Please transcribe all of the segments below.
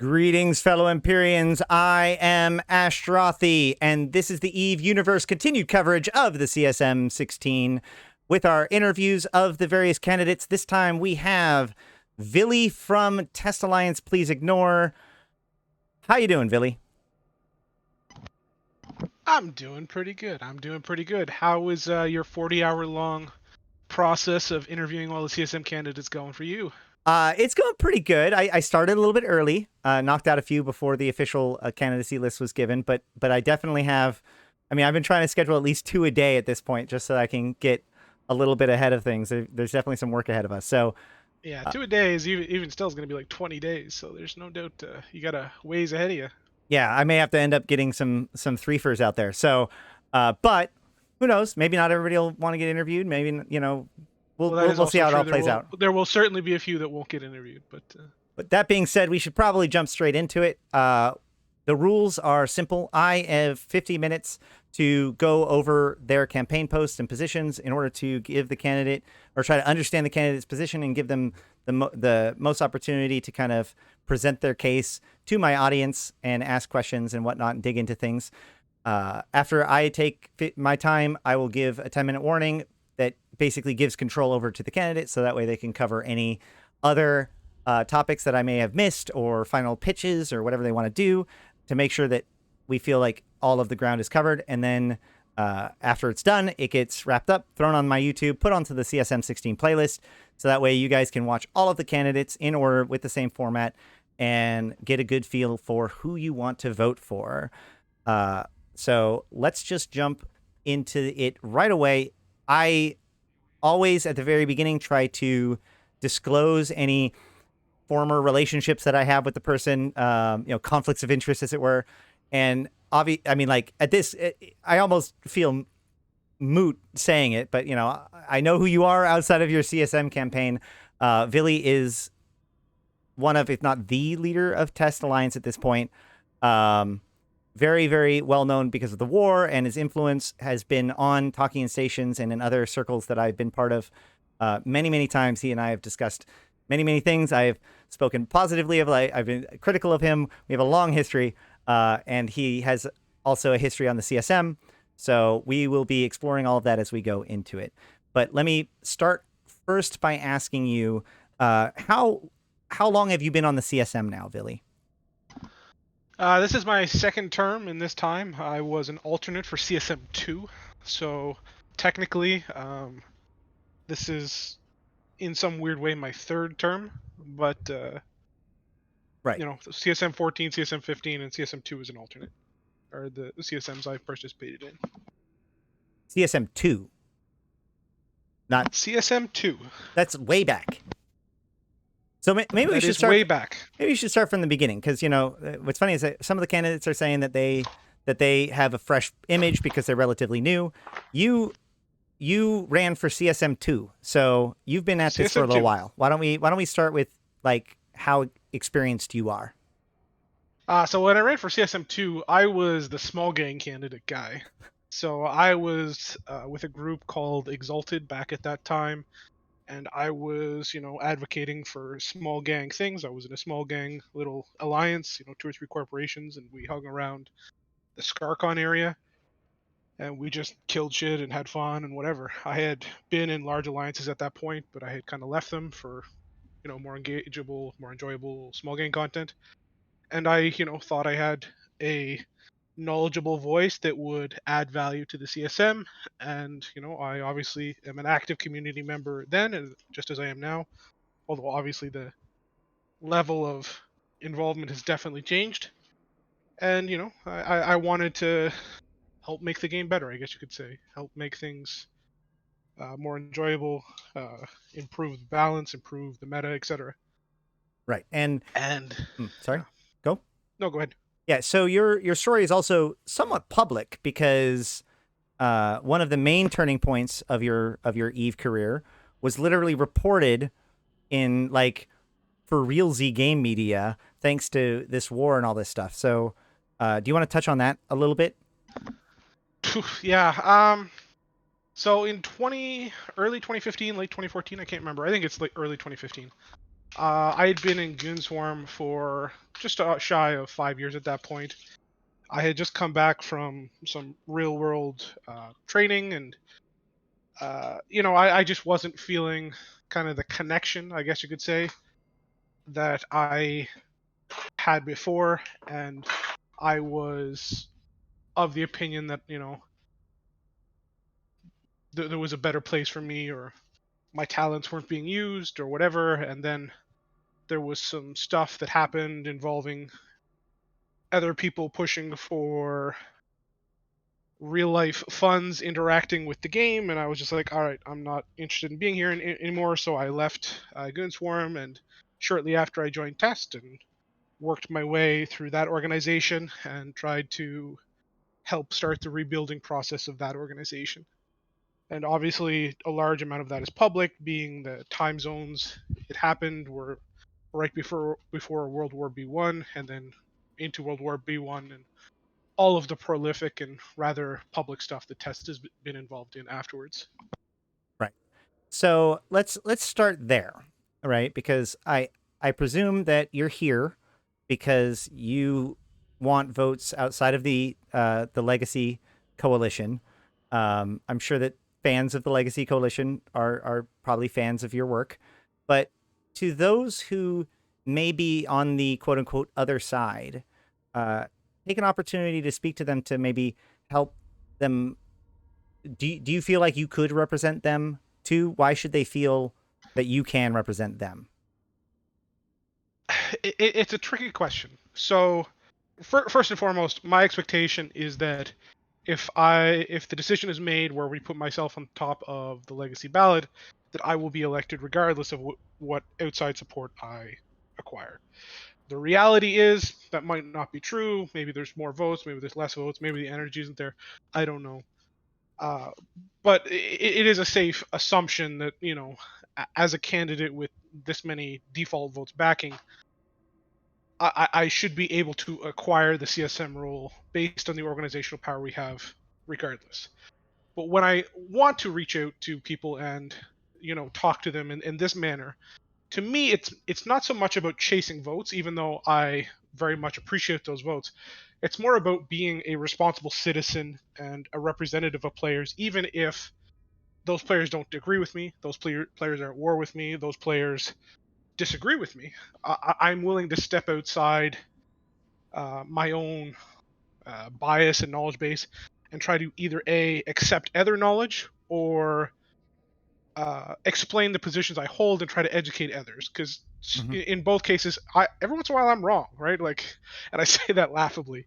Greetings, fellow Empyreans. I am Ashtrothy, and this is the EVE Universe continued coverage of the CSM 16 with our interviews of the various candidates. This time we have Vily from Test Alliance. Please ignore. How you doing, Vily? I'm doing pretty good. How was your 40-hour-long process of interviewing all the CSM candidates going for you? It's going pretty good. I started a little bit early, knocked out a few before the official candidacy list was given, but I definitely have. I mean, I've been trying to schedule at least 2 a day at this point, just so I can get a little bit ahead of things. There's definitely some work ahead of us. So, Yeah, 2 a day is even still is going to be like 20 days, so there's no doubt you got a ways ahead of you. yeah, I may have to end up getting some threefers out there. So, but who knows? Maybe not everybody will want to get interviewed. Maybe Well, that is we'll see also how it all true. plays out. There will certainly be a few that won't get interviewed, but But that being said, we should probably jump straight into it. The rules are simple. I have 50 minutes to go over their campaign posts and positions in order to give the candidate or try to understand the candidate's position and give them the most opportunity to kind of present their case to my audience and ask questions and whatnot and dig into things. After I take my time, I will give a 10-minute warning that basically gives control over to the candidate so that way they can cover any other topics that I may have missed or final pitches or whatever they want to do to make sure that we feel like all of the ground is covered. And then after it's done, it gets wrapped up, thrown on my YouTube, put onto the CSM 16 playlist. So that way you guys can watch all of the candidates in order with the same format and get a good feel for who you want to vote for. So let's just jump into it right away. I always at the very beginning try to disclose any former relationships that I have with the person, conflicts of interest, as it were. And I mean, like at this, I almost feel moot saying it, but I know who you are outside of your CSM campaign. Vily is one of, if not the leader of Test Alliance at this point. Very, very well known because of the war, and his influence has been on talking stations and in other circles that I've been part of many, many times. He and I have discussed many, many things. I've spoken positively of, I've been critical of him. We have a long history, and he has also a history on the CSM. So we will be exploring all of that as we go into it. But let me start first by asking you, how long have you been on the CSM now, Vily? this is my second term, and this time I was an alternate for CSM 2. So technically, this is in some weird way my third term, but Right. CSM 14, CSM 15, and CSM 2 is an alternate, or the CSMs I've participated in. CSM 2. Not CSM 2. That's way back. So maybe we should start way back. Maybe we should start from the beginning, because what's funny is that some of the candidates are saying that they have a fresh image because they're relatively new. You ran for CSM 2, so you've been at this for a little while. Why don't we start with like how experienced you are? So when I ran for CSM 2, I was the small gang candidate guy. So I was with a group called Exalted back at that time, and I was, advocating for small gang things. I was in a small gang little alliance, 2 or 3 corporations, and we hung around the Scarcon area, and we just killed shit and had fun and whatever. I had been in large alliances at that point, but I had kind of left them for, more enjoyable small gang content. And I, thought I had a knowledgeable voice that would add value to the CSM. And, I obviously am an active community member then, and just as I am now, although obviously the level of involvement has definitely changed. And, I wanted to help make the game better, I guess you could say. Help make things more enjoyable, improve the balance, improve the meta, etc. Right. And sorry, yeah. go. No, go ahead. Yeah. So your story is also somewhat public because one of the main turning points of your EVE career was literally reported in like for real Z game media thanks to this war and all this stuff. So do you want to touch on that a little bit? Yeah. So in early 2015, late 2014, I can't remember. I think it's like early 2015. I had been in Goonswarm for just shy of 5 years at that point. I had just come back from some real world training, and I just wasn't feeling kind of the connection, I guess you could say, that I had before, and I was of the opinion that there was a better place for me, or my talents weren't being used, or whatever. And then there was some stuff that happened involving other people pushing for real life funds interacting with the game, and I was just like, all right, I'm not interested in being here anymore. So I left Goonswarm, and shortly after I joined Test and worked my way through that organization and tried to help start the rebuilding process of that organization. And obviously, a large amount of that is public, being the time zones it happened were right before World War B1, and then into World War B1, and all of the prolific and rather public stuff that Test has been involved in afterwards. Right. So let's start there, right? Because I presume that you're here because you want votes outside of the Legacy Coalition. I'm sure that fans of the Legacy Coalition are probably fans of your work, but to those who may be on the quote unquote other side, uh, take an opportunity to speak to them to maybe help them. Do you feel like you could represent them too? Why should they feel that you can represent them? It's a tricky question. So, first and foremost, my expectation is that if the decision is made where we put myself on top of the legacy ballot, that I will be elected regardless of what outside support I acquire. The reality is that might not be true. Maybe there's more votes, maybe there's less votes, maybe the energy isn't there. I don't know. Uh, but it is a safe assumption that as a candidate with this many default votes backing, I should be able to acquire the CSM role based on the organizational power we have, regardless. But when I want to reach out to people and talk to them in this manner, to me it's not so much about chasing votes, even though I very much appreciate those votes. It's more about being a responsible citizen and a representative of players, even if those players don't agree with me, those players are at war with me, those players disagree with me. I'm willing to step outside my own bias and knowledge base and try to either accept other knowledge, or explain the positions I hold and try to educate others. Because Mm-hmm. in both cases, every once in a while I'm wrong, right? Like, and I say that laughably,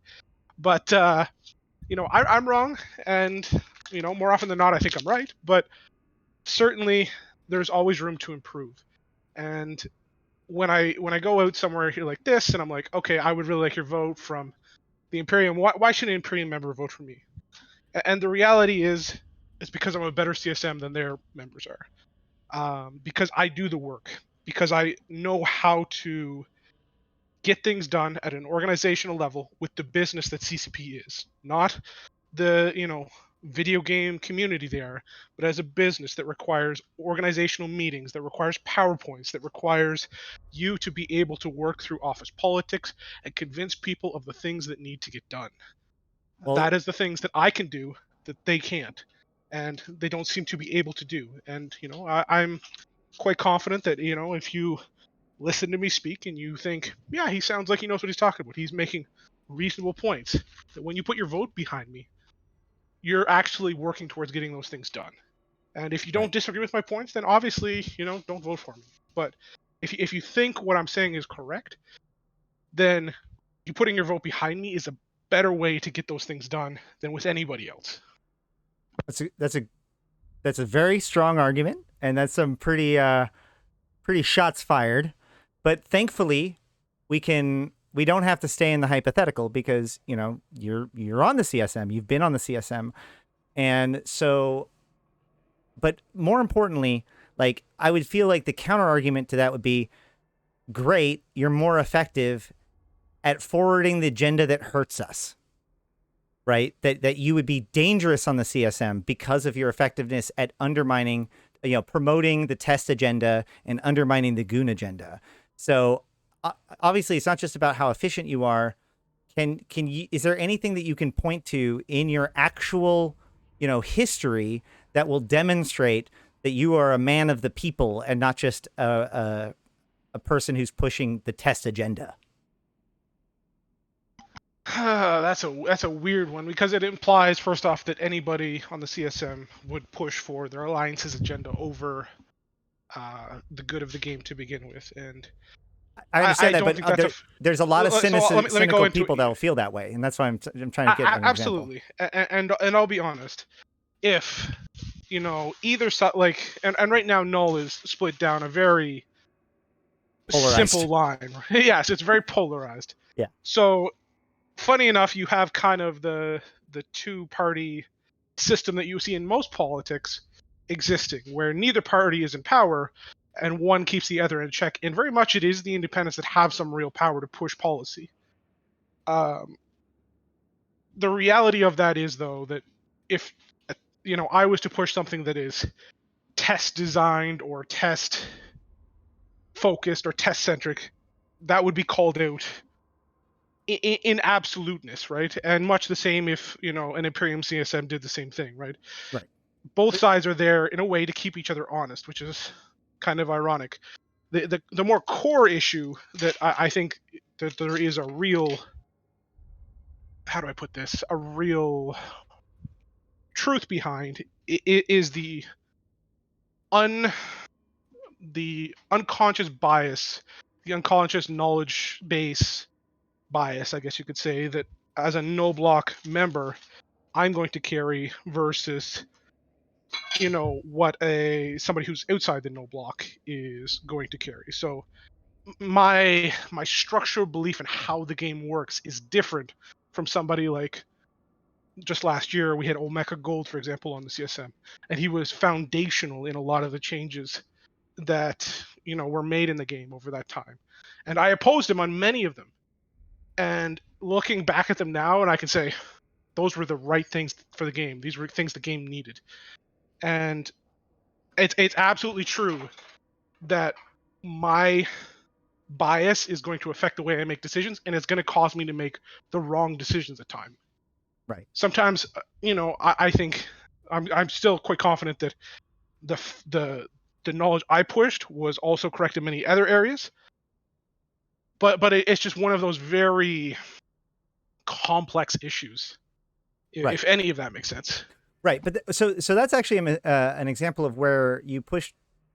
but I'm wrong, and more often than not, I think I'm right. But certainly, there's always room to improve. And when I go out somewhere here like this, and I'm like, okay, I would really like your vote from the Imperium. Why should an Imperium member vote for me? And the reality is, it's because I'm a better CSM than their members are. Because I do the work, because I know how to get things done at an organizational level with the business that CCP is, not the video game community they are, but as a business that requires organizational meetings, that requires PowerPoints, that requires you to be able to work through office politics and convince people of the things that need to get done. Well, That is the things that I can do that they can't, and they don't seem to be able to do. And I'm quite confident that if you listen to me speak and you think, yeah, he sounds like he knows what he's talking about, he's making reasonable points, that when you put your vote behind me, you're actually working towards getting those things done. And if you don't right. disagree with my points, then obviously don't vote for me. But if you think what I'm saying is correct, then you putting your vote behind me is a better way to get those things done than with anybody else. That's a very strong argument, and that's some pretty shots fired. But thankfully, we don't have to stay in the hypothetical because you're on the CSM. You've been on the CSM, and so. But more importantly, like I would feel like the counter argument to that would be, great, you're more effective at forwarding the agenda that hurts us, right? That you would be dangerous on the CSM because of your effectiveness at undermining promoting the test agenda and undermining the goon agenda. So obviously, it's not just about how efficient you are. Can you? Is there anything that you can point to in your actual, history that will demonstrate that you are a man of the people and not just a person who's pushing the test agenda? That's a weird one, because it implies, first off, that anybody on the CSM would push for their alliance's agenda over the good of the game to begin with, and I I understand that, don't but think that's there's a lot of so let me go cynical into people that it. will feel that way, and that's why I'm trying to get an example. Absolutely, and I'll be honest. If either side, like, and right now null is split down a very Polarized. simple line. Yes, it's very polarized. Yeah. So funny enough, you have kind of the two-party system that you see in most politics existing, where neither party is in power and one keeps the other in check. And very much it is the independents that have some real power to push policy. Um, the reality of that is, though, that if I was to push something that is test designed or test focused or test centric, that would be called out in absoluteness, right? And much the same if an Imperium CSM did the same thing, right? Right. Both sides are there in a way to keep each other honest, which is kind of ironic. The more core issue that I think that there is a real, how do I put this, a real truth behind is un the unconscious bias, the unconscious knowledge base bias, I guess you could say, that as a no block member I'm going to carry versus what somebody who's outside the no block is going to carry. So my structural belief in how the game works is different from somebody like, just last year we had Omeka Gold, for example, on the CSM, and he was foundational in a lot of the changes that were made in the game over that time, and I opposed him on many of them. And looking back at them now, and I can say those were the right things for the game. These were things the game needed. And it's absolutely true that my bias is going to affect the way I make decisions, and it's going to cause me to make the wrong decisions at times. Right. Sometimes, I think I'm still quite confident that the the the knowledge I pushed was also correct in many other areas, but it's just one of those very complex issues, Right. if any of that makes sense. Right. But so that's actually an example of where you push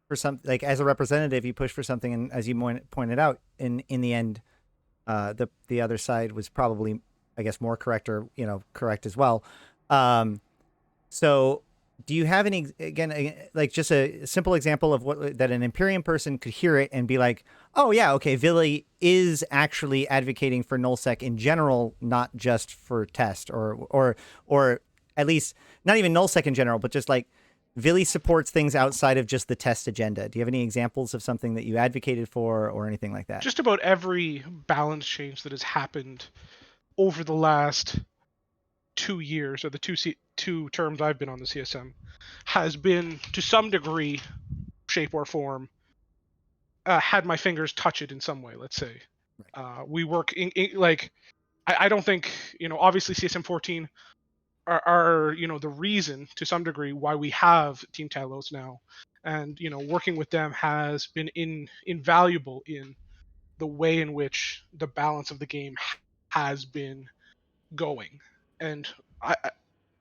for something, like as a representative, you push for something, and as you pointed out, in the end, the other side was probably, I guess, more correct, or correct as well. So do you have any, again, like just a simple example of what that an Imperium person could hear it and be like, oh yeah, okay, Vily is actually advocating for nullsec in general, not just for test, or at least not even nullsec in general, but just like Vily supports things outside of just the test agenda. Do you have any examples of something that you advocated for or anything like that? Just about every balance change that has happened over the last 2 years, or the two terms I've been on the CSM, has been to some degree, shape or form, had my fingers touch it in some way. Let's say we work in like, I don't think obviously CSM 14 are the reason to some degree why we have Team Talos now, and working with them has been invaluable in the way in which the balance of the game has been going. And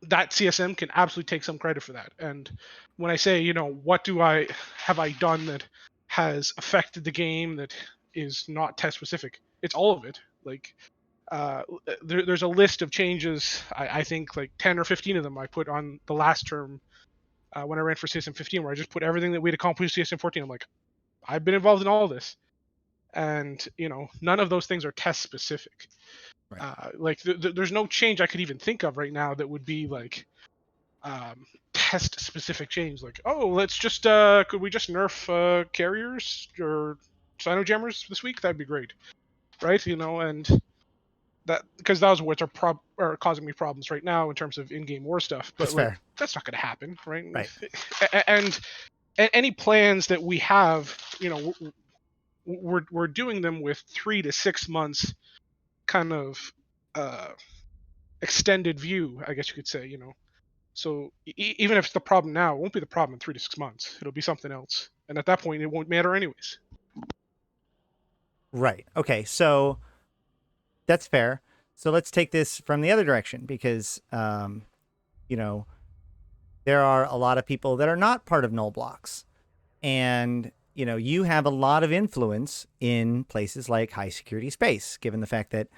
that CSM can absolutely take some credit for that. And when I say, what do I have I done that has affected the game that is not test specific, it's all of it. Like, there's a list of changes. I think like 10 or 15 of them I put on the last term, when I ran for CSM 15, where I just put everything that we'd accomplished CSM 14. I'm like, I've been involved in all of this, and none of those things are test specific. Right. Like there's no change I could even think of right now that would be like, test specific change. Like, oh, let's just could we just nerf carriers or Sinojammers this week? That'd be great, right? And that, because those what are causing me problems right now in terms of in-game war stuff. That's But like, fair. that's not going to happen, right? Right. And any plans that we have, we're doing them with 3 to 6 months kind of extended view, I guess you could say. So even if it's the problem now, it won't be the problem in 3 to 6 months. It'll be something else, and at that point, it won't matter anyways. Right. Okay. So that's fair. So let's take this from the other direction because, you know, there are a lot of people that are not part of null blocks. And, you have a lot of influence in places like high security space, given the fact that,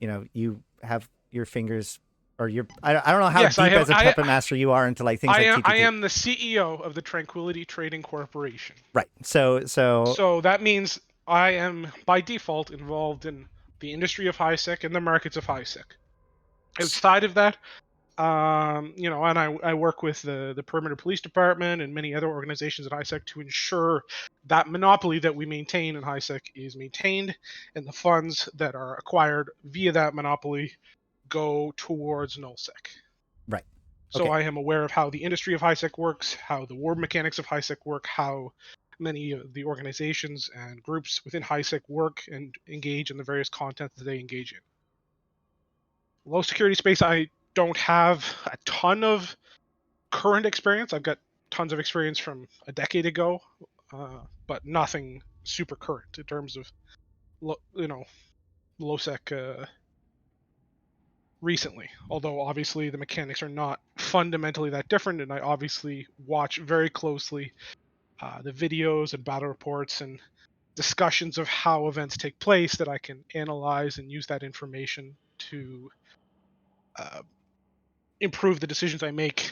you have your fingers or I don't know how Yes, I deep have. as a puppet master you are into like things I like am. I TPT. am the CEO of the Tranquility Trading Corporation. Right. So So that means I am by default involved in the industry of high sec and the markets of high sec. Outside of that, and I work with the perimeter police department and many other organizations at HiSec to ensure that monopoly that we maintain in HiSec is maintained, and the funds that are acquired via that monopoly go towards nullsec. right. So Okay. I am aware of how the industry of HiSec works, how the war mechanics of HiSec work, how many of the organizations and groups within HiSec work and engage in the various content that they engage in. Low security space, I don't have a ton of current experience. I've got tons of experience from a decade ago, but nothing super current in terms of low sec recently. Although obviously the mechanics are not fundamentally that different, and I obviously watch very closely the videos and battle reports and discussions of how events take place that I can analyze and use that information to uh, improve the decisions I make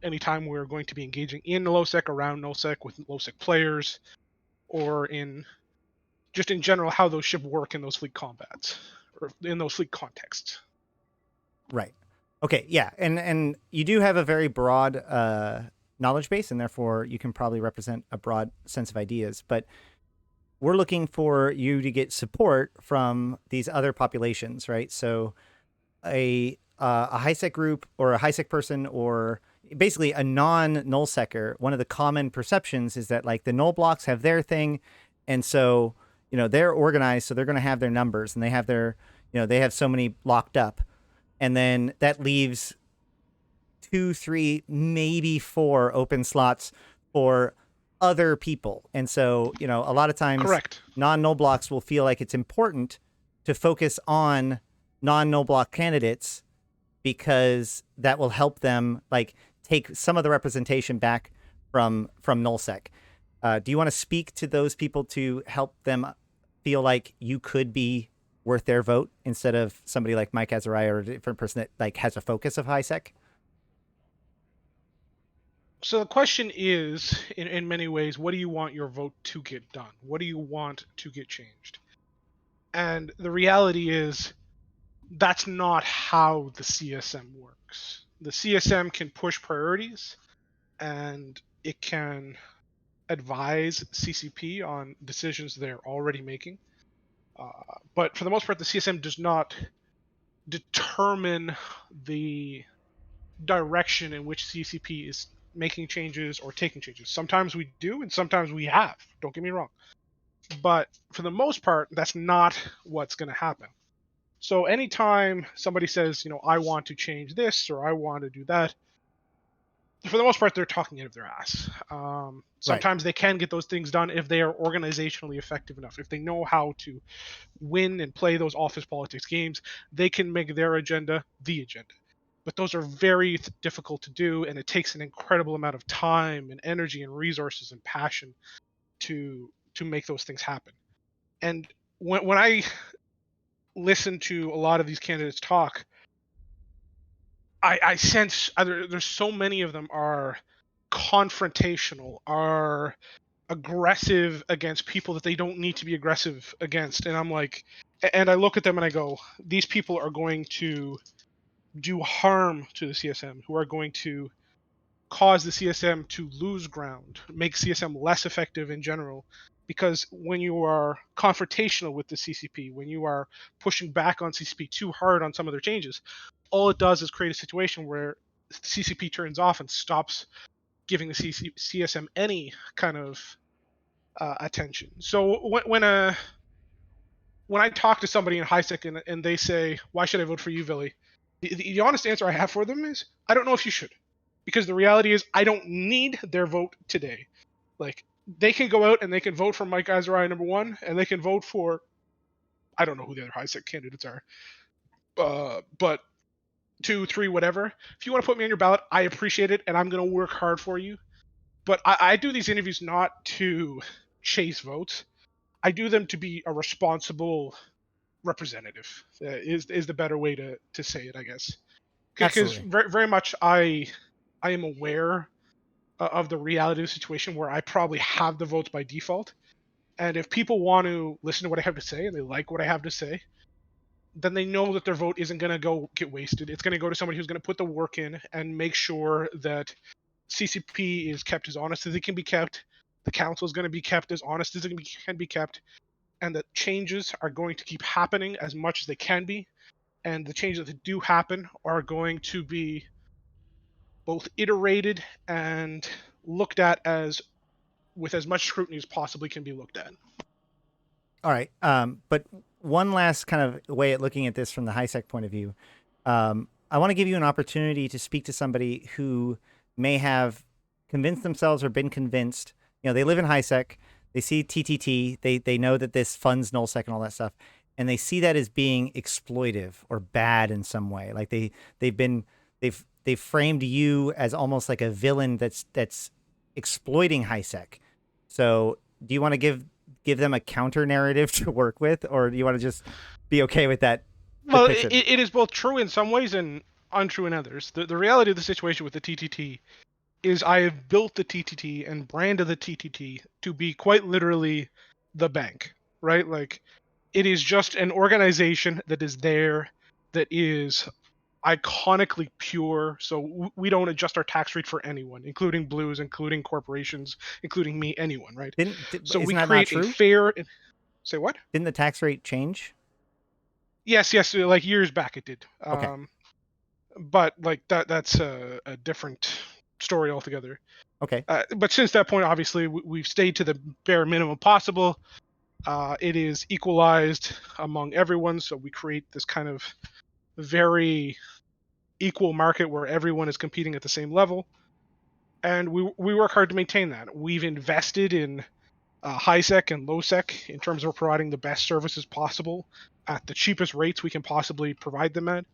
anytime we're going to be engaging in lowsec, around nullsec, with lowsec players, or just in general how those should work in those fleet combats or in those fleet contexts. Right. Okay. Yeah. And you do have a very broad knowledge base, and therefore you can probably represent a broad sense of ideas. But we're looking for you to get support from these other populations, right? So a high sec group or a high sec person or basically a non-null secker, one of the common perceptions is that like the null blocks have their thing, and so they're organized, so they're going to have their numbers, and they have their they have so many locked up, and then that leaves 2, 3, maybe 4 open slots for other people. And so, a lot of times Correct. non-null blocks will feel like it's important to focus on non-null block candidates because that will help them like take some of the representation back from nullsec. Do you want to speak to those people to help them feel like you could be worth their vote instead of somebody like Mike Azariah or a different person that like has a focus of high sec? So the question is, in many ways, what do you want your vote to get done? What do you want to get changed? And the reality is, that's not how the CSM works. The CSM can push priorities, and it can advise CCP on decisions they're already making. But for the most part, the CSM does not determine the direction in which CCP is making changes or taking changes. Sometimes we do, and sometimes we have. Don't get me wrong. But for the most part, that's not what's going to happen. So anytime somebody says, I want to change this or I want to do that, for the most part, they're talking out of their ass. Right. Sometimes they can get those things done if they are organizationally effective enough. If they know how to win and play those office politics games, they can make their agenda the agenda. But those are very difficult to do, and it takes an incredible amount of time and energy and resources and passion to make those things happen. And when I listen to a lot of these candidates talk, I sense there's so many of them are confrontational, are aggressive against people that they don't need to be aggressive against. And I'm like, and I look at them and I go, these people are going to do harm to the CSM, who are going to cause the CSM to lose ground, make CSM less effective in general. Because when you are confrontational with the CCP, when you are pushing back on CCP too hard on some of their changes, all it does is create a situation where the CCP turns off and stops giving the CSM any kind of attention. So when I talk to somebody in HiSec and they say, "Why should I vote for you, Vily?" The honest answer I have for them is, "I don't know if you should," because the reality is I don't need their vote today. Like, they can go out and they can vote for Mike Azariah #1, and they can vote for, I don't know who the other HiSec candidates are, but 2, 3, whatever. If you want to put me on your ballot, I appreciate it, and I'm going to work hard for you. But I do these interviews not to chase votes. I do them to be a responsible representative. Is the better way to say it, I guess. Because Absolutely. very, very much I am aware of the reality of the situation where I probably have the votes by default. And if people want to listen to what I have to say and they like what I have to say, then they know that their vote isn't going to go get wasted. It's going to go to somebody who's going to put the work in and make sure that CCP is kept as honest as it can be kept. The council is going to be kept as honest as it can be kept, and that changes are going to keep happening as much as they can be. And the changes that do happen are going to be both iterated and looked at as with as much scrutiny as possibly can be looked at. All right. But one last kind of way at looking at this from the HiSec point of view, I want to give you an opportunity to speak to somebody who may have convinced themselves or been convinced. You know, they live in HiSec, they see TTT, they know that this funds nullsec and all that stuff, and they see that as being exploitive or bad in some way. Like they've framed you as almost like a villain that's exploiting HiSec. So do you want to give them a counter narrative to work with, or do you want to just be okay with that Well, depiction? it is both true in some ways and untrue in others. The reality of the situation with the TTT is I have built the TTT and branded the TTT to be quite literally the bank, right? Like, it is just an organization that is there, that is iconically pure. So we don't adjust our tax rate for anyone, including blues, including corporations, including me, anyone, right? So we Isn't that not create a true? fair. Say what? Didn't the tax rate change? Yes, like years back it did. Okay. But like that's a different story altogether. Okay. But since that point, obviously, we've stayed to the bare minimum possible. It is equalized among everyone, so we create this kind of very equal market where everyone is competing at the same level, and we work hard to maintain that. We've invested in high sec and low sec in terms of providing the best services possible at the cheapest rates we can possibly provide them at.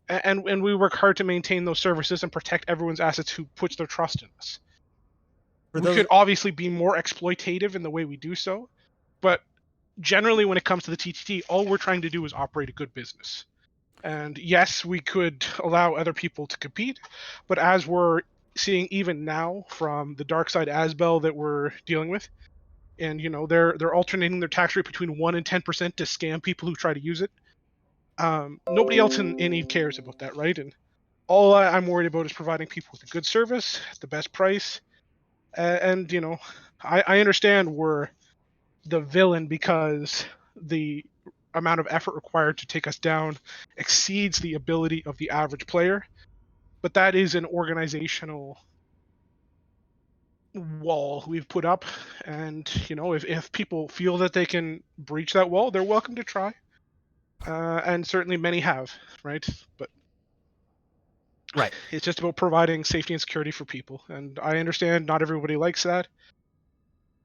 And we work hard to maintain those services and protect everyone's assets who puts their trust in us. For We those could obviously be more exploitative in the way we do so, but generally when it comes to the TTT, all we're trying to do is operate a good business. And yes, we could allow other people to compete, but as we're seeing even now from the dark side Asbel that we're dealing with, and they're alternating their tax rate between 1 and 10% to scam people who try to use it. Nobody else in Eve cares about that, right? And all I'm worried about is providing people with a good service at the best price. And I understand we're the villain because the amount of effort required to take us down exceeds the ability of the average player. But that is an organizational wall we've put up, and if people feel that they can breach that wall, they're welcome to try. And certainly many have, right? But right. it's just about providing safety and security for people, and I understand not everybody likes that,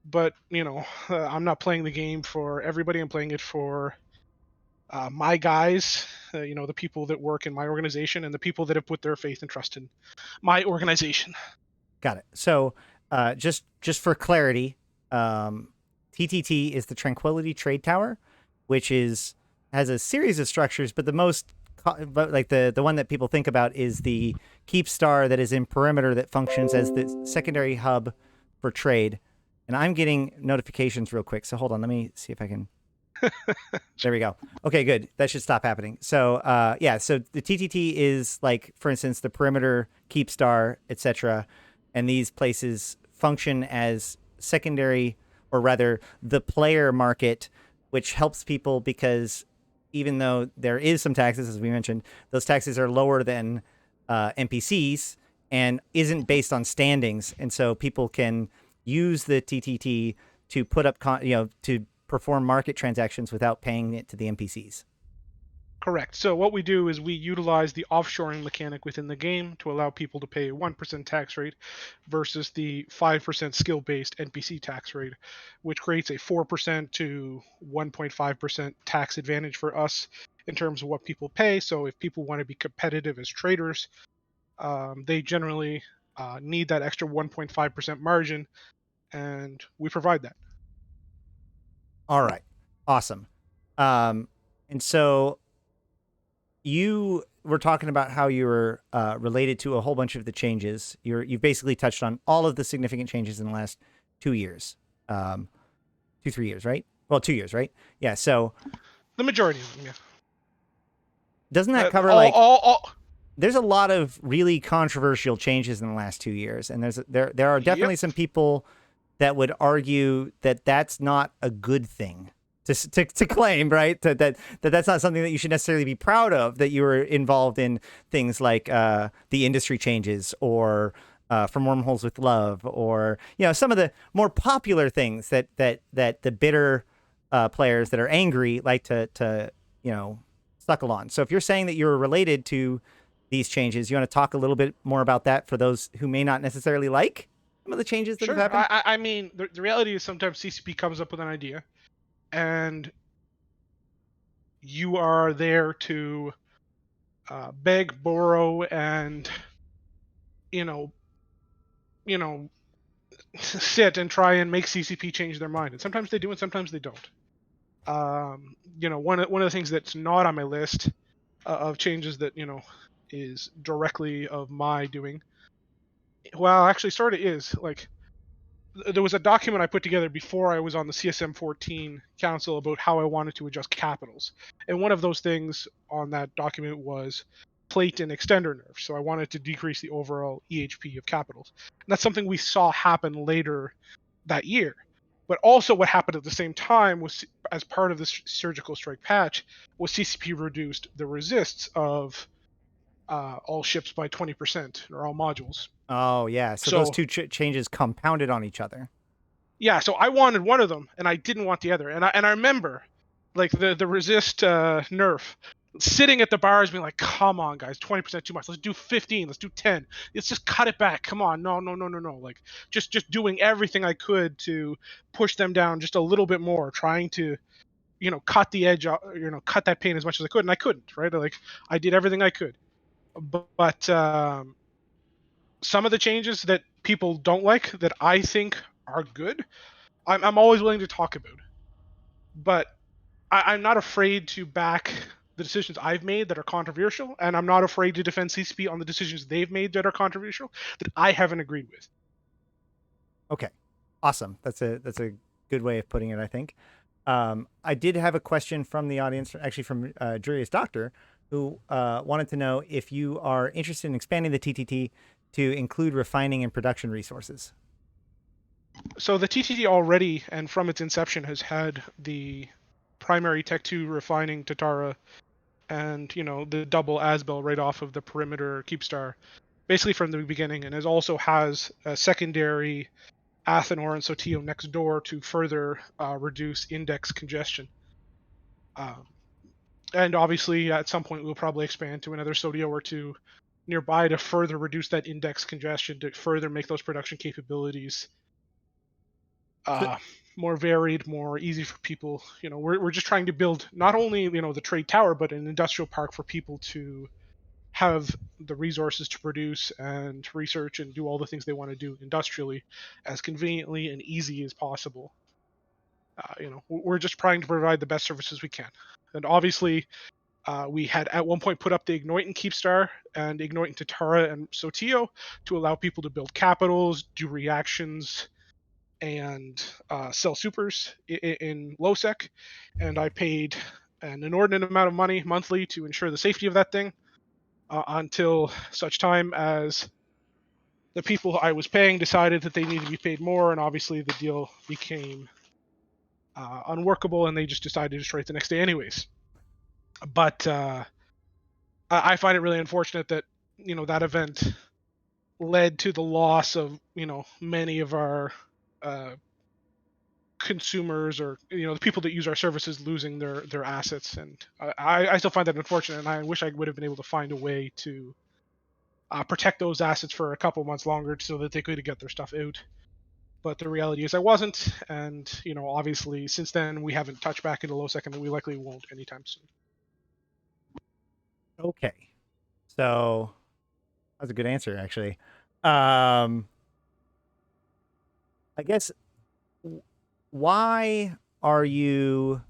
but I'm not playing the game for everybody. I'm playing it for my guys, the people that work in my organization and the people that have put their faith and trust in my organization. Got it. So, just for clarity, TTT is the Tranquility Trade Tower, which has a series of structures, but but like the one that people think about is the Keep Star that is in perimeter that functions as the secondary hub for trade. And I'm getting notifications real quick, so hold on. Let me see if I can. There we go. Okay, good. That should stop happening. So, yeah. So the TTT is like, for instance, the perimeter, Keep Star, etc. And these places function as secondary, or rather the player market, which helps people because even though there is some taxes, as we mentioned, those taxes are lower than NPCs, and isn't based on standings, and so people can use the TTT to put up, to perform market transactions without paying it to the NPCs. Correct. So what we do is we utilize the offshoring mechanic within the game to allow people to pay a 1% tax rate versus the 5% skill-based NPC tax rate, which creates a 4% to 1.5% tax advantage for us in terms of what people pay. So if people want to be competitive as traders, they generally need that extra 1.5% margin, and we provide that. All right, awesome. And so you were talking about how you were related to a whole bunch of the changes. You've basically touched on all of the significant changes in the last 2 years, 2-3 years, right? Well, 2 years, right? Yeah. So The majority of them, yeah. doesn't that cover All, like all, all. there's a lot of really controversial changes in the last 2 years, and there are Yep. definitely some people that would argue that that's not a good thing to claim, right? That's not something that you should necessarily be proud of, that you were involved in things like the industry changes, or From Wormholes with Love, or some of the more popular things that the bitter players that are angry like to suckle on. So if you're saying that you're related to these changes, you want to talk a little bit more about that for those who may not necessarily like some of the changes that have Sure. happened? I mean, the reality is sometimes CCP comes up with an idea, and you are there to beg, borrow, and you know, you know, sit and try and make CCP change their mind. And sometimes they do, and sometimes they don't. One of the things that's not on my list of changes that is directly of my doing. Well, actually, sort of is like there was a document I put together before I was on the CSM 14 council about how I wanted to adjust capitals. And one of those things on that document was plate and extender nerfs. So I wanted to decrease the overall EHP of capitals. And that's something we saw happen later that year. But also what happened at the same time was, as part of this surgical strike patch, was CCP reduced the resists of all ships by 20%, or all modules. Oh yeah, so those So two changes compounded on each other. yeah, so I wanted one of them, and I didn't want the other. And I remember, like the resist nerf, sitting at the bars, being like, "Come on, guys, 20% too much. Let's do 15. Let's do 10. Let's just cut it back. Come on, no, no, no, no, no." Like just doing everything I could to push them down just a little bit more, trying to cut the edge, cut that pain as much as I could, and I couldn't. Right, like I did everything I could, but some of the changes that people don't like that I think are good, I'm always willing to talk about. But I'm not afraid to back the decisions I've made that are controversial, and I'm not afraid to defend CCP on the decisions they've made that are controversial that I haven't agreed with. Okay, awesome. That's a good way of putting it, I think. I did have a question from the audience, actually from Julius Doctor, who wanted to know if you are interested in expanding the TTT to include refining and production resources. So the TTT already, and from its inception, has had the primary Tech 2 refining Tatara and the double Asbel right off of the perimeter Keepstar, basically from the beginning, and also has a secondary Athenor and Sotillo next door to further reduce index congestion. Um, and obviously, at some point, we'll probably expand to another Sotillo or two nearby to further reduce that index congestion, to further make those production capabilities So, more varied, more easy for people. We're just trying to build not only the trade tower, but an industrial park for people to have the resources to produce and research and do all the things they want to do industrially as conveniently and easy as possible. We're just trying to provide the best services we can. And obviously, we had at one point put up the Ignite and Keepstar and Ignite and Tatara and Sotillo to allow people to build capitals, do reactions, and sell supers in low sec. And I paid an inordinate amount of money monthly to ensure the safety of that thing until such time as the people I was paying decided that they needed to be paid more, and obviously the deal became unworkable, and they just decided to destroy it the next day anyways. But I find it really unfortunate that that event led to the loss of many of our uh, consumers, or the people that use our services, losing their assets. And I still find that unfortunate, and I wish I would have been able to find a way to protect those assets for a couple months longer so that they could get their stuff out. But the reality is I wasn't, and obviously since then we haven't touched back into low second, and we likely won't anytime soon. Okay. So that's a good answer, actually. I guess why are you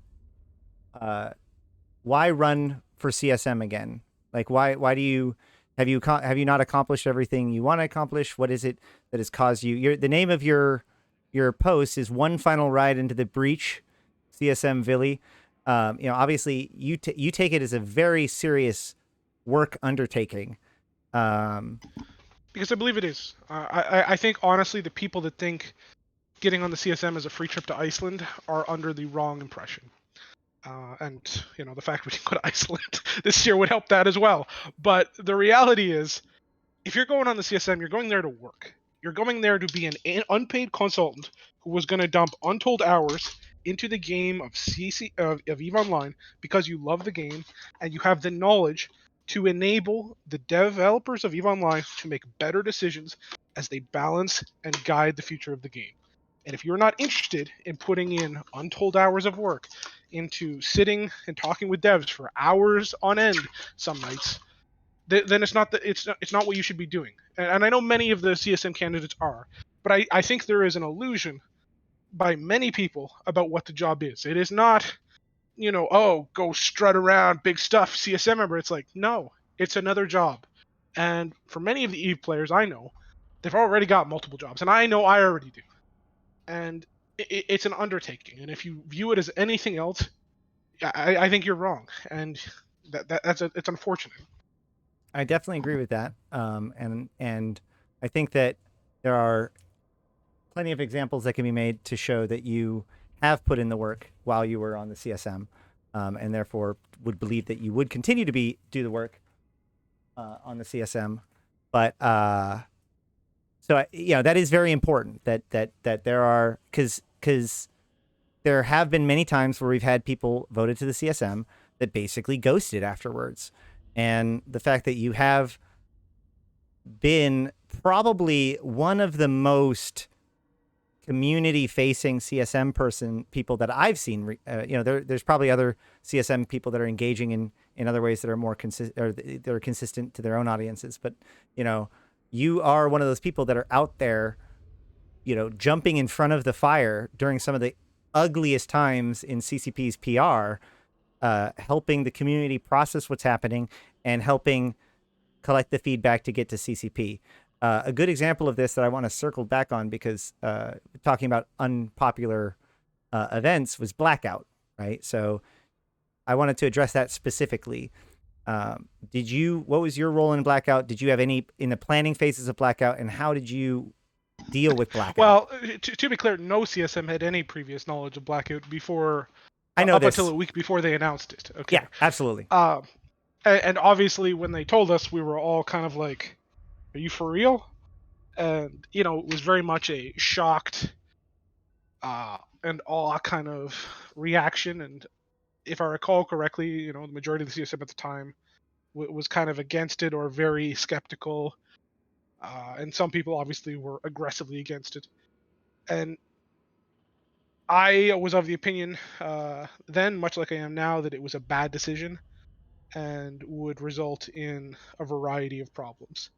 why run for CSM again? Like why do you have you not accomplished everything you want to accomplish? What is it that has caused you? The name of your post is One Final Ride into the Breach, CSM Vily. Obviously you take it as a very serious work undertaking. Um, Because I believe it is. I think honestly the people that think getting on the CSM is a free trip to Iceland are under the wrong impression. And the fact we can go to Iceland this year would help that as well. But the reality is, if you're going on the CSM, you're going there to work. You're going there to be an unpaid consultant who was going to dump untold hours into the game of EVE Online because you love the game and you have the knowledge to enable the developers of EVE Online to make better decisions as they balance and guide the future of the game. And if you're not interested in putting in untold hours of work into sitting and talking with devs for hours on end some nights, then it's not what you should be doing. And I know many of the CSM candidates are, but I think there is an illusion by many people about what the job is. It is not, oh, go strut around, big stuff, CSM member. It's like, no, it's another job. And for many of the EVE players I know, they've already got multiple jobs, and I know I already do. And it's an undertaking. And if you view it as anything else, I think you're wrong. And it's unfortunate. I definitely agree with that. And I think that there are plenty of examples that can be made to show that you have put in the work while you were on the CSM, and therefore would believe that you would continue to do the work on the CSM. But so that is very important that there are because there have been many times where we've had people voted to the CSM that basically ghosted afterwards, and the fact that you have been probably one of the most community facing CSM people that I've seen. There's probably other CSM people that are engaging in other ways that are more consistent, or that are consistent to their own audiences. But you are one of those people that are out there, jumping in front of the fire during some of the ugliest times in CCP's PR, helping the community process what's happening and helping collect the feedback to get to CCP. A good example of this that I want to circle back on, because talking about unpopular events, was blackout, right? So I wanted to address that specifically. What was your role in blackout? Did you have any in the planning phases of blackout, and how did you deal with blackout? Well, to be clear, no CSM had any previous knowledge of blackout before, I know up this. until a week before they announced it. Okay. Yeah, absolutely. And obviously, when they told us, we were all kind of like, "Are you for real?" And it was very much a shocked and awe kind of reaction. And if I recall correctly, the majority of the CSM at the time was kind of against it or very skeptical, and some people obviously were aggressively against it. And I was of the opinion then, much like I am now, that it was a bad decision and would result in a variety of problems.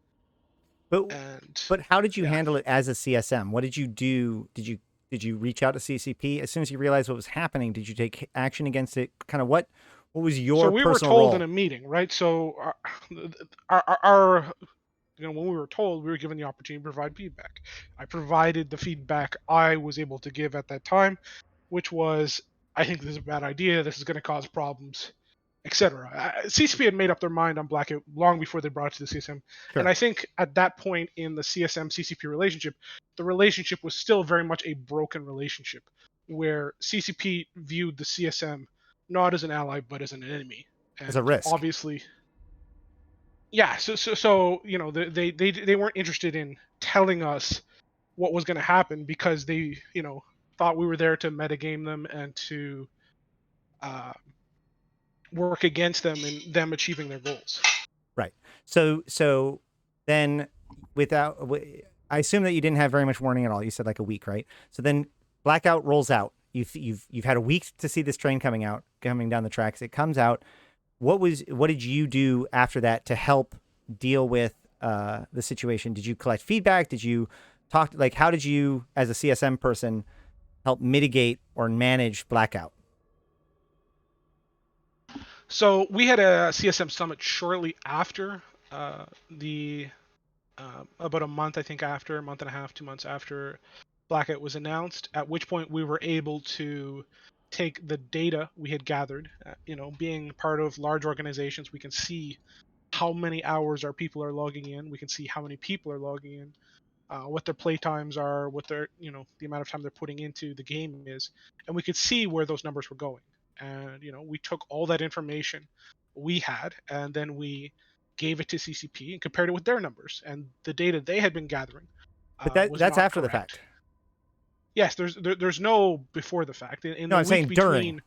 But And but how did you yeah, handle it as a CSM? What did you do? Did you reach out to CCP as soon as you realized what was happening? Did you take action against it? Kind of what was so your we were personal told in role? a meeting, right? So our when we were told, we were given the opportunity to provide feedback. I provided the feedback I was able to give at that time, which was, I think this is a bad idea. This is going to cause problems, etc. CCP had made up their mind on blackout long before they brought it to the CSM, and Sure. I think at that point in the CSM CCP relationship, the relationship was still very much a broken relationship, where CCP viewed the CSM not as an ally but as an enemy, As a and risk. obviously, yeah, so they weren't interested in telling us what was going to happen because they thought we were there to metagame them and to uh, work against them in them achieving their goals. Right. So then without I assume that you didn't have very much warning at all. You said like a week, right? So then blackout rolls out. You've had a week to see this train coming down the tracks. It comes out. What did you do after that to help deal with the situation? Did you collect feedback? Did you talk, like, how did you as a CSM person help mitigate or manage blackout? So we had a CSM summit shortly after the about a month, I think, after a month and a half, 2 months after blackout was announced. At which point we were able to take the data we had gathered. Being part of large organizations, we can see how many hours our people are logging in. We can see how many people are logging in, what their play times are, what their the amount of time they're putting into the game is, and we could see where those numbers were going. And we took all that information we had, and then we gave it to CCP and compared it with their numbers, and the data they had been gathering But was that's not after the correct. fact. Yes, there's no before the fact. In No, the I'm week saying during. between,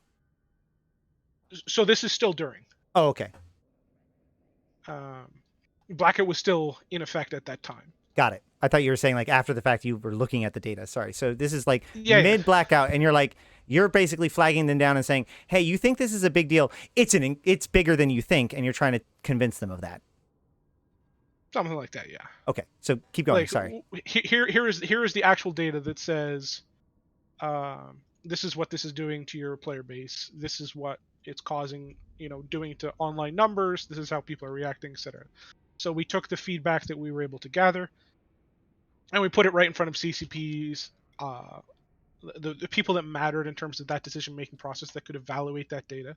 so this is still during. Oh, okay. Um, Blackout was still in effect at that time. Got it. I thought you were saying like after the fact you were looking at the data. Sorry. So this is like Yeah, yeah. mid blackout, and you're basically flagging them down and saying, "Hey, you think this is a big deal? It's bigger than you think," and you're trying to convince them of that. Something like that. Yeah. Okay. So keep going. Like Sorry. here is the actual data that says this is what this is doing to your player base. This is what it's causing, doing to online numbers. This is how people are reacting, etc. So we took the feedback that we were able to gather, and we put it right in front of CCPs, uh, the people that mattered in terms of that decision making process that could evaluate that data,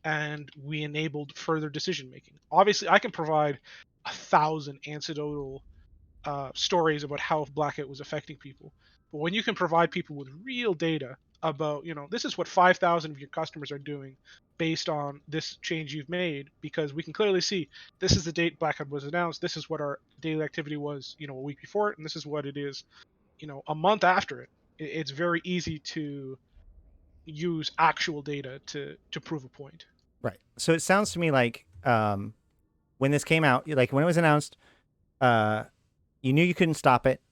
and we enabled further decision making. Obviously, I can provide 1,000 anecdotal stories about how blackout was affecting people. But when you can provide people with real data about, this is what 5,000 of your customers are doing based on this change you've made, because we can clearly see this is the date blackout was announced, this is what our daily activity was, a week before it, and this is what it is, a month after it. It's very easy to use actual data to prove a point. Right. So it sounds to me like when this came out, like when it was announced, uh, you knew you couldn't stop it.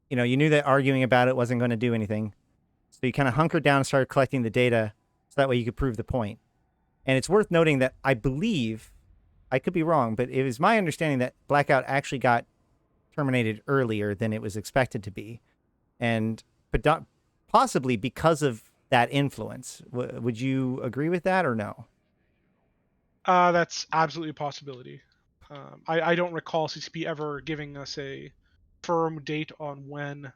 You knew that arguing about it wasn't going to do anything. So you kind of hunkered down and started collecting the data, so that way you could prove the point. And it's worth noting that I believe, I could be wrong, but it was my understanding that blackout actually got terminated earlier than it was expected to be, and possibly because of that influence. Would you agree with that or no? That's absolutely a possibility. I don't recall CCP ever giving us a firm date on when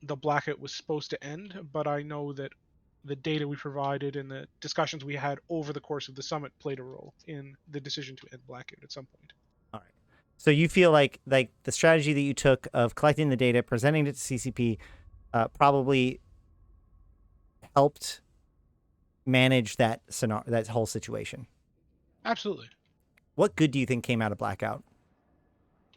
the blackout was supposed to end, but I know that the data we provided and the discussions we had over the course of the summit played a role in the decision to end blackout at some point. All right. So you feel like the strategy that you took of collecting the data, presenting it to CCP, probably helped manage that whole situation. Absolutely, What good do you think came out of blackout?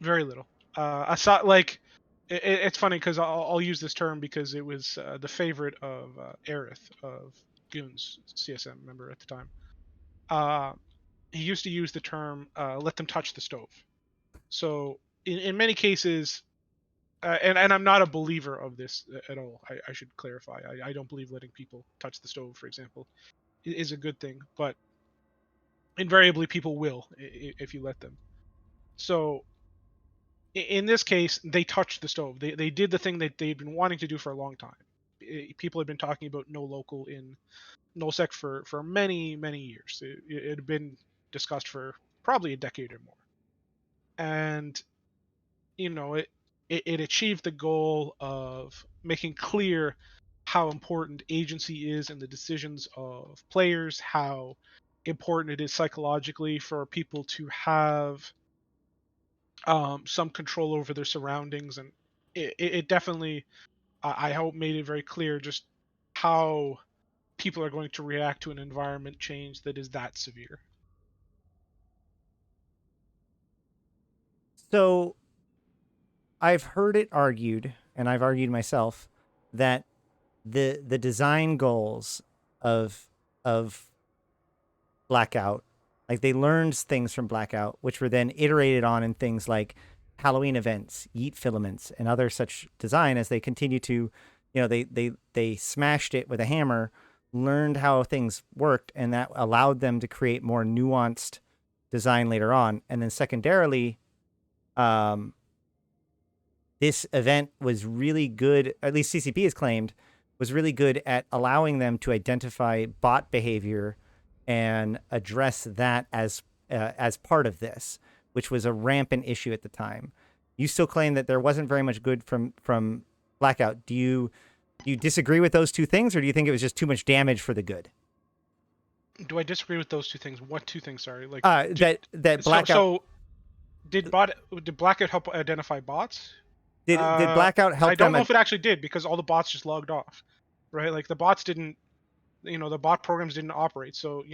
very little. I saw like it's funny because I'll use this term because it was the favorite of Aerith of Kuhn's CSM member at the time. Uh, he used to use the term "let them touch the stove." So in many cases, and I'm not a believer of this at all. I should clarify. I don't believe letting people touch the stove, for example, is a good thing. But invariably, people will if you let them. So in this case, they touched the stove. They did the thing that they'd been wanting to do for a long time. People had been talking about no local in nullsec for many years. It had been discussed for probably a decade or more, and it achieved the goal of making clear how important agency is in the decisions of players, how important it is psychologically for people to have some control over their surroundings, and it definitely, I hope, made it very clear just how people are going to react to an environment change that is that severe. So I've heard it argued, and I've argued myself, that the design goals of of Blackout, like they learned things from Blackout, which were then iterated on in things like Halloween events, Yeet filaments, and other such design as they continue to, they smashed it with a hammer, learned how things worked, and that allowed them to create more nuanced design later on. And then secondarily, um, this event was really good, at least CCP has claimed, was really good at allowing them to identify bot behavior and address that as part of this, which was a rampant issue at the time. You still claim that there wasn't very much good from Blackout. Do you disagree with those two things, or do you think it was just too much damage for the good? Do I disagree with those two things? What two things? Sorry, like That so Blackout so did Blackout help identify bots? did Blackout I help don't them? know if it actually did because all the bots just logged off, right? Like the bots didn't, the bot programs didn't operate. So,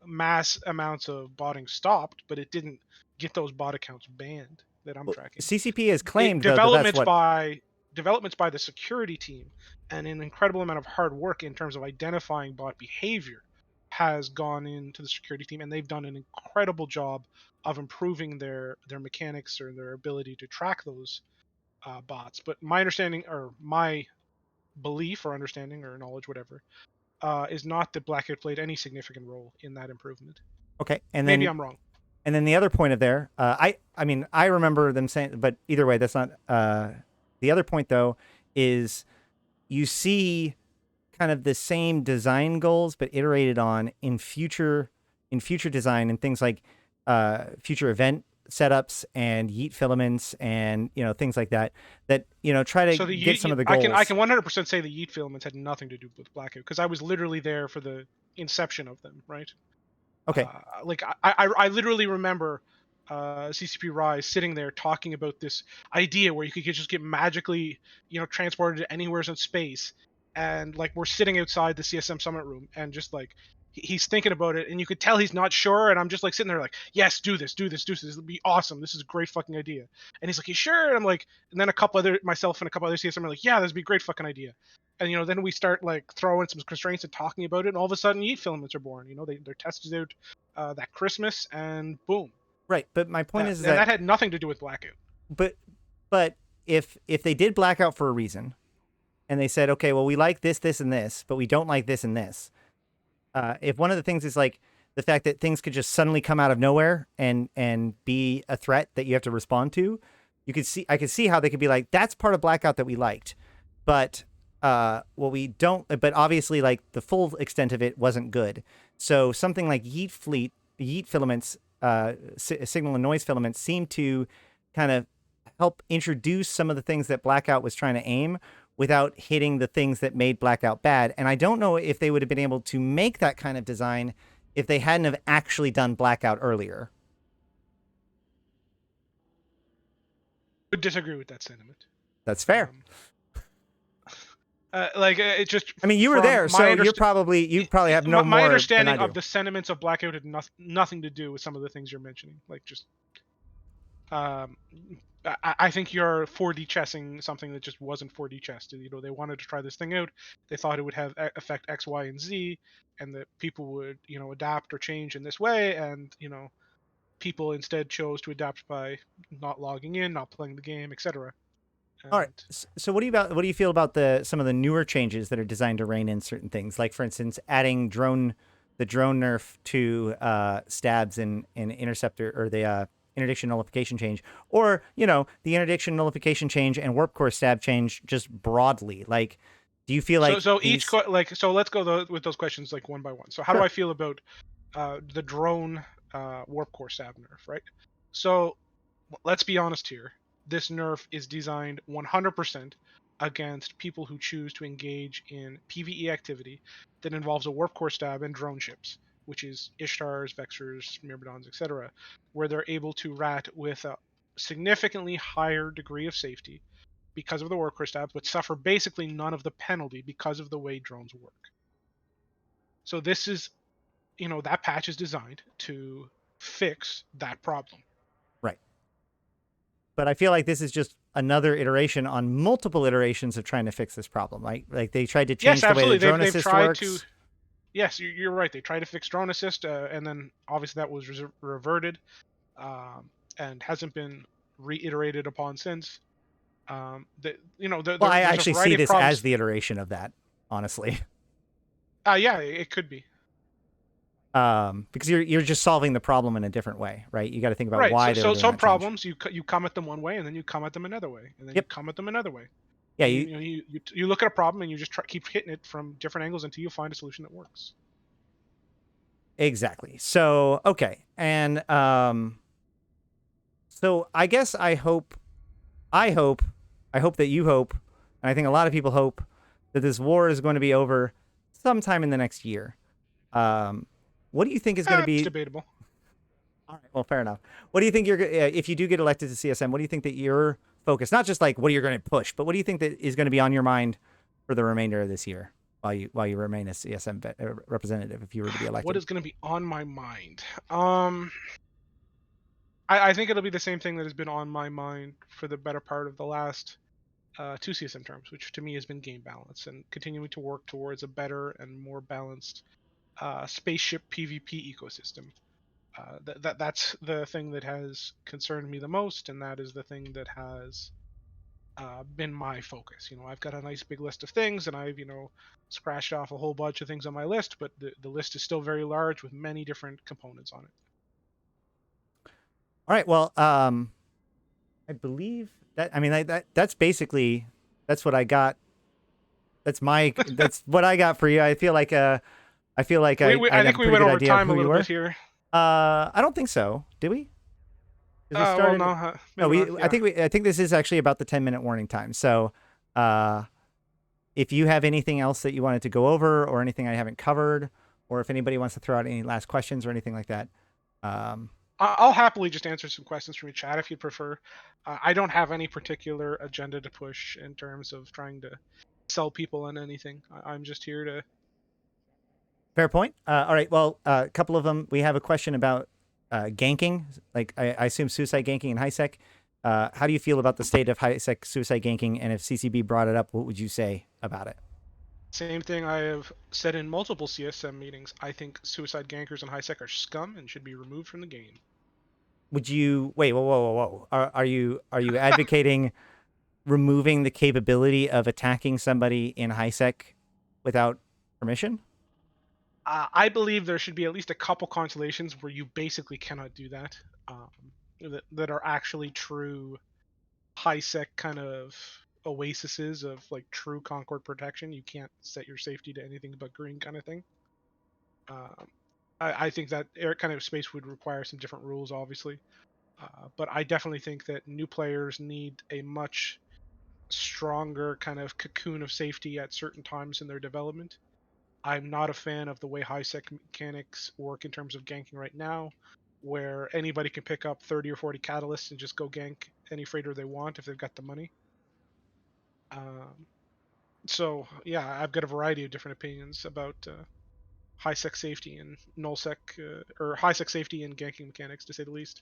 mass amounts of botting stopped, but it didn't get those bot accounts banned that I'm tracking. CCP has It, claimed though that that's developments what. by developments by the security team and an incredible amount of hard work in terms of identifying bot behavior has gone into the security team, and they've done an incredible job of improving their mechanics or their ability to track those bots. But my understanding, or my belief or understanding or knowledge, whatever, is not that Blackout played any significant role in that improvement. Okay, and Maybe then I'm wrong. and then the other point of there, I mean, I remember them saying, but either way, that's not. The other point though is you see kind of the same design goals, but iterated on in future design and things like future event setups and Yeet filaments and things like that. That try to So get some of the I goals. can 100% say the Yeet filaments had nothing to do with Blackout because I was literally there for the inception of them, right? Okay, Like I literally remember CCP Rise sitting there talking about this idea where you could just get magically, transported anywhere in space, and like we're sitting outside the CSM Summit room, and just like he's thinking about it, and you could tell he's not sure, and I'm just like sitting there like, yes, do this, do this, do this. This will be awesome. This is a great fucking idea. And he's like, you sure? And I'm like, and then myself and a couple other CSM are like, yeah, this would be a great fucking idea. And then we start like throwing some constraints and talking about it, and all of a sudden, Yeet filaments are born. They're tested out that Christmas, and boom. right. But my point is And that that had nothing to do with Blackout. but but if they did Blackout for a reason, and they said, okay, well, we like this, and this, but we don't like this and this. If one of the things is like the fact that things could just suddenly come out of nowhere and be a threat that you have to respond to, I could see how they could be like, that's part of Blackout that we liked, but what we don't, but obviously like the full extent of it wasn't good. So something like Yeet filaments, signal and noise filaments seem to kind of help introduce some of the things that Blackout was trying to aim without hitting the things that made Blackout bad. And I don't know if they would have been able to make that kind of design if they hadn't have actually done Blackout earlier. Would disagree with that sentiment. That's fair. Um, it just I mean, you were from there, my so you probably have no my more than I understanding do. of the sentiments of Blackout had nothing to do with some of the things you're mentioning. Like just, um, I think you're 4D chessing something that just wasn't 4D chessed. They wanted to try this thing out. They thought it would have affect X, Y, and Z, and that people would adapt or change in this way, and people instead chose to adapt by not logging in, not playing the game, etc. All right. And So what do you feel about some of the newer changes that are designed to rein in certain things? Like for instance, adding the drone nerf to stabs in interceptor, or the interdiction nullification change, or the interdiction nullification change and warp core stab change just broadly. Like, do you feel like these? so let's go with those questions like one by one. So how do Sure. I feel about the drone warp core stab nerf, right? So let's be honest here. This nerf is designed 100% against people who choose to engage in PvE activity that involves a warp core stab and drone ships, which is Ishtars, Vexers, Myrmidons, etc., where they're able to rat with a significantly higher degree of safety because of the warp core stabs, but suffer basically none of the penalty because of the way drones work. So this is, that patch is designed to fix that problem. Right. but I feel like this is just another iteration on multiple iterations of trying to fix this problem. Right? Like they tried to change the way the drone They've assist tried works. to. Yes, you're right. They tried to fix drone assist, and then obviously that was reverted, and hasn't been reiterated upon since. Well, I There's a actually see variety of this as problems. the iteration of that, honestly. Yeah, it could be. Because you're just solving the problem in a different way, right? You got to think about Right. why they were So doing some that change. problems you come at them one way, and then you come at them another way, and then you Yep. come at them another way. Yeah. And you look at a problem and you just keep hitting it from different angles until you find a solution that works. Exactly. So okay, and so I guess I hope that you hope, and I think a lot of people hope that this war is going to be over sometime in the next year. What do you think is going to It's be? debatable. All right. Well, fair enough. What do you think if you do get elected to CSM? What do you think that your focus, not just like what you're going to push, but what do you think that is going to be on your mind for the remainder of this year while you remain a CSM representative if you were to be elected? What is going to be on my mind? I think it'll be the same thing that has been on my mind for the better part of the last two CSM terms, which to me has been game balance and continuing to work towards a better and more balanced spaceship PvP ecosystem. That's the thing that has concerned me the most, and that is the thing that has been my focus. I've got a nice big list of things, and I've scratched off a whole bunch of things on my list, but the list is still very large with many different components on it. All right. Well, I believe that. I mean, that's basically that's what I got. That's what I got for you. I feel like I I have think a we pretty went good over idea of time a who you little were. bit here. I don't think so. Did we? 'Cause we Well, started. no, No, maybe not, yeah. I think this is actually about the 10-minute warning time. So, if you have anything else that you wanted to go over, or anything I haven't covered, or if anybody wants to throw out any last questions or anything like that, I'll happily just answer some questions from your chat if you'd prefer. I don't have any particular agenda to push in terms of trying to sell people on anything. I'm just here to. fair point. All right. Well, a couple of them. We have a question about ganking. Like I assume suicide ganking in HiSec. How do you feel about the state of HiSec suicide ganking? And if CCB brought it up, what would you say about it? Same thing I have said in multiple CSM meetings. I think suicide gankers and HiSec are scum and should be removed from the game. Would you wait? Whoa! Are you advocating removing the capability of attacking somebody in HiSec without permission? I believe there should be at least a couple constellations where you basically cannot do that. That are actually true HiSec kind of oases of like true Concord protection. You can't set your safety to anything but green kind of thing. Um, I think that air kind of space would require some different rules, obviously. But I definitely think that new players need a much stronger kind of cocoon of safety at certain times in their development. I'm not a fan of the way HiSec mechanics work in terms of ganking right now, where anybody can pick up 30 or 40 catalysts and just go gank any freighter they want if they've got the money. So yeah, I've got a variety of different opinions about HiSec safety and nullsec or HiSec safety and ganking mechanics, to say the least.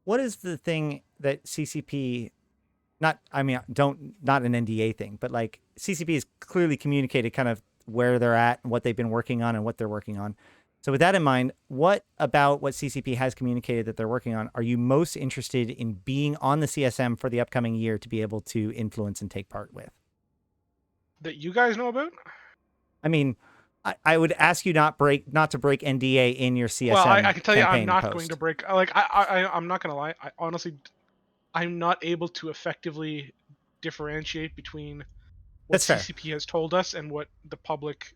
What is the thing that CCP? Not, I mean, not an NDA thing, but like CCP has clearly communicated kind of where they're at and what they've been working on and what they're working on. So with that in mind, what about what CCP has communicated that they're working on are you most interested in being on the CSM for the upcoming year to be able to influence and take part with? That you guys know about? I mean, I would ask you not to break NDA in your CSM. Well, I can tell you, I'm not post. going to break. I'm not gonna lie. I honestly, I'm not able to effectively differentiate between what That's fair. CCP has told us and what the public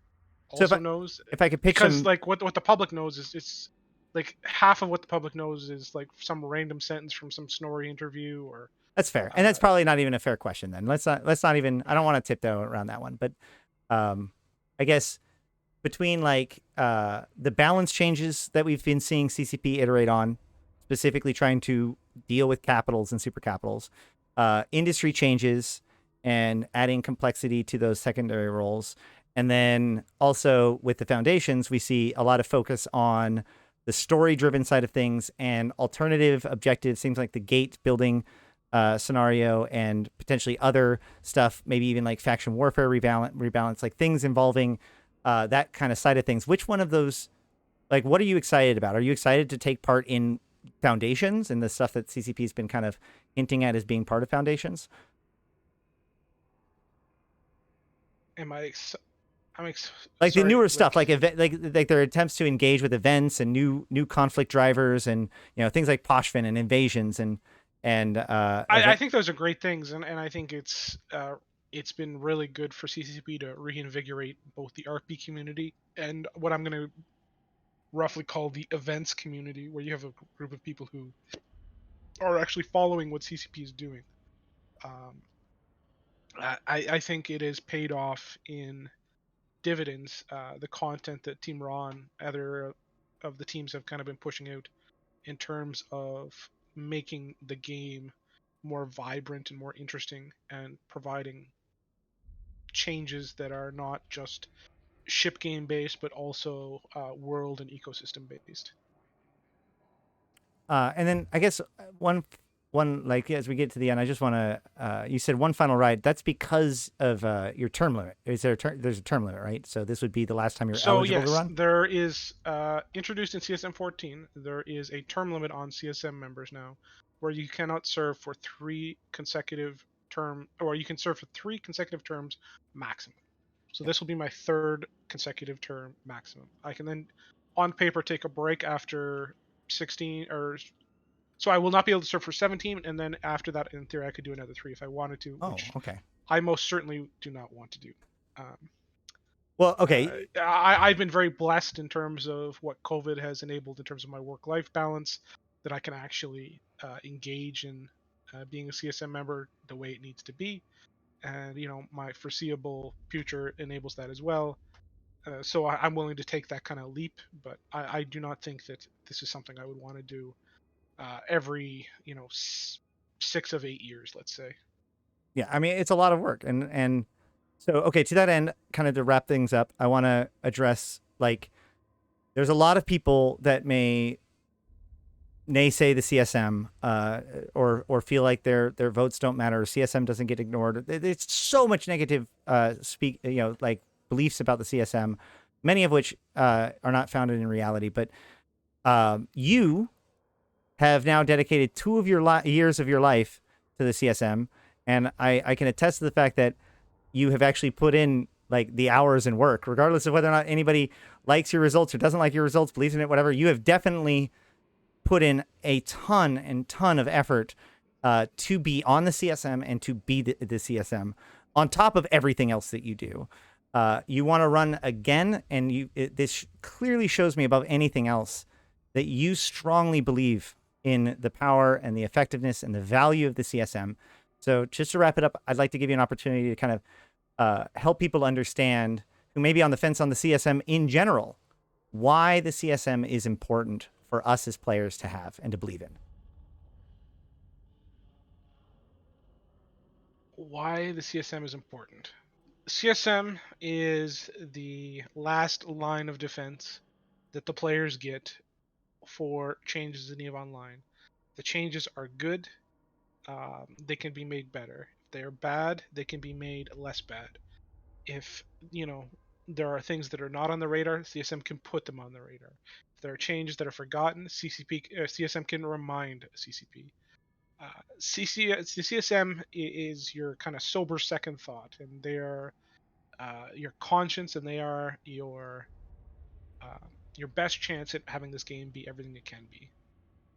So also knows. if I could pitch because some, like what the public knows is it's like half of what the public knows is like some random sentence from some Snorri interview or. that's fair, and that's probably not even a fair question. Then let's not even. I don't want to tiptoe around that one, but I guess between like the balance changes that we've been seeing CCP iterate on, specifically trying to deal with capitals and super capitals, industry changes and adding complexity to those secondary roles. And then also with the foundations, we see a lot of focus on the story-driven side of things, and alternative objectives, things like the gate building scenario and potentially other stuff, maybe even like faction warfare rebalance, like things involving that kind of side of things. Which one of those, like, what are you excited about? Are you excited to take part in Foundations and the stuff that CCP has been kind of hinting at as being part of Foundations? Am I? Like the Sorry. newer stuff, like event, like their attempts to engage with events and new conflict drivers, and things like Poshvin and invasions and I event. think those are great things, and I think it's been really good for CCP to reinvigorate both the RP community and what I'm going to roughly call the events community, where you have a group of people who are actually following what CCP is doing. Um, I think it has paid off in dividends. The content that Team Raw and other of the teams have kind of been pushing out in terms of making the game more vibrant and more interesting and providing changes that are not just ship game based but also world and ecosystem based. And then I guess one like as we get to the end, I just want to. You said one final ride. That's because of your term limit. Is there there's a term limit, right? So this would be the last time you're So eligible to yes, run. there is introduced in CSM 14. There is a term limit on CSM members now, where you cannot serve for 3 consecutive or you can serve for 3 consecutive terms maximum. So Yeah. this will be my 3rd consecutive term maximum. I can then, on paper, take a break after 16, or so I will not be able to serve for 17, and then after that, in theory, I could do another 3 if I wanted to, Oh, which okay. I most certainly do not want to do. Um, Well, okay. I've been very blessed in terms of what COVID has enabled in terms of my work-life balance, that I can actually engage in being a CSM member the way it needs to be, and my foreseeable future enables that as well. So I'm willing to take that kind of leap, but I do not think that this is something I would want to do every 6 of 8 years, let's say. Yeah, I mean it's a lot of work, and so okay. To that end, kind of to wrap things up, I want to address like there's a lot of people that may naysay the CSM, or feel like their votes don't matter, or CSM doesn't get ignored. There's so much negative like beliefs about the CSM, many of which are not founded in reality. But you have now dedicated 2 of your years of your life to the CSM, and I can attest to the fact that you have actually put in like the hours and work, regardless of whether or not anybody likes your results or doesn't like your results, believes in it, whatever. You have definitely put in a ton of effort to be on the CSM and to be the CSM on top of everything else that you do. You want to run again, and this clearly shows me above anything else that you strongly believe in the power and the effectiveness and the value of the CSM. So just to wrap it up, I'd like to give you an opportunity to kind of help people understand who may be on the fence on the CSM in general, why the CSM is important for us as players to have and to believe in. Why the CSM is important. CSM is the last line of defense that the players get for changes in EVE Online. The changes are good, they can be made better. If they are bad, they can be made less bad. If there are things that are not on the radar, CSM can put them on the radar. If there are changes that are forgotten, CSM can remind CCP. CSM is your kind of sober second thought, and they are your conscience, and they are uh, your best chance at having this game be everything it can be.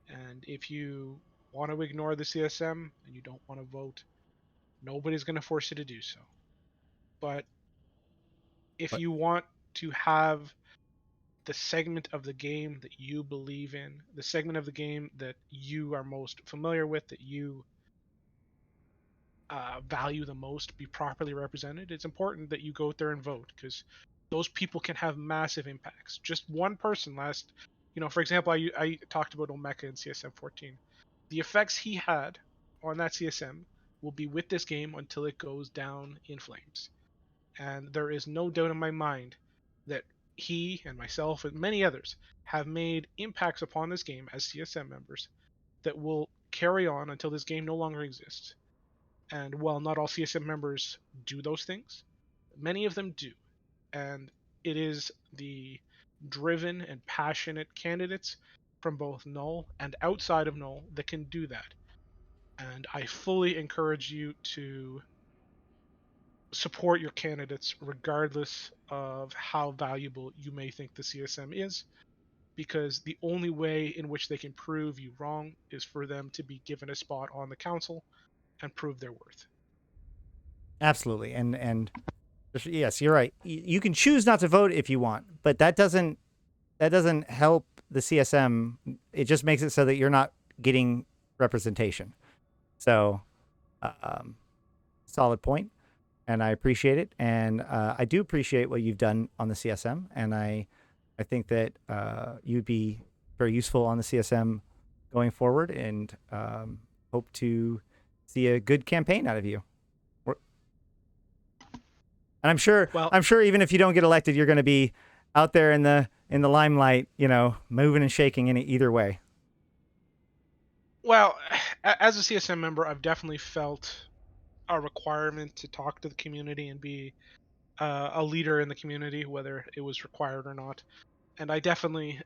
And if you want to ignore the CSM and you don't want to vote, nobody's going to force you to do so. But if But you want to have the segment of the game that you believe in, the segment of the game that you are most familiar with, that you value the most, be properly represented, it's important that you go out there and vote, because those people can have massive impacts. Just one person for example, I talked about Omeka in CSM 14. The effects he had on that CSM will be with this game until it goes down in flames. And there is no doubt in my mind that he and myself and many others have made impacts upon this game as CSM members that will carry on until this game no longer exists. And while not all CSM members do those things, many of them do. And it is the driven and passionate candidates from both Null and outside of Null that can do that. And I fully encourage you to support your candidates regardless of how valuable you may think the CSM is, because the only way in which they can prove you wrong is for them to be given a spot on the council and prove their worth. Absolutely. And yes, you're right. You can choose not to vote if you want, but that doesn't help the CSM. It just makes it so that you're not getting representation. So, um, solid point, and I appreciate it. And I do appreciate what you've done on the CSM, and I think that you'd be very useful on the CSM going forward, and hope to see a good campaign out of you. And Well, I'm sure even if you don't get elected, you're going to be out there in the limelight, moving and shaking in it either way. well, as a CSM member, I've definitely felt a requirement to talk to the community and be a leader in the community, whether it was required or not. And I definitely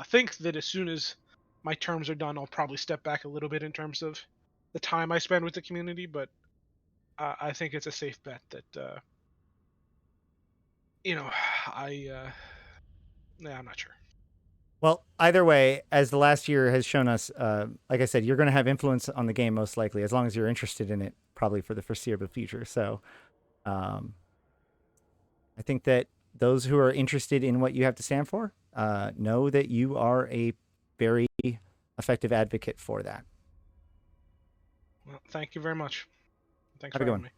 think that as soon as my terms are done, I'll probably step back a little bit in terms of the time I spend with the community. But I think it's a safe bet that you know, I'm not sure. Well, either way, as the last year has shown us, like I said, you're going to have influence on the game most likely, as long as you're interested in it, probably for the foreseeable future. So, um, I think that those who are interested in what you have to stand for know that you are a very effective advocate for that. Well, thank you very much. Thanks Have a for good having one. me.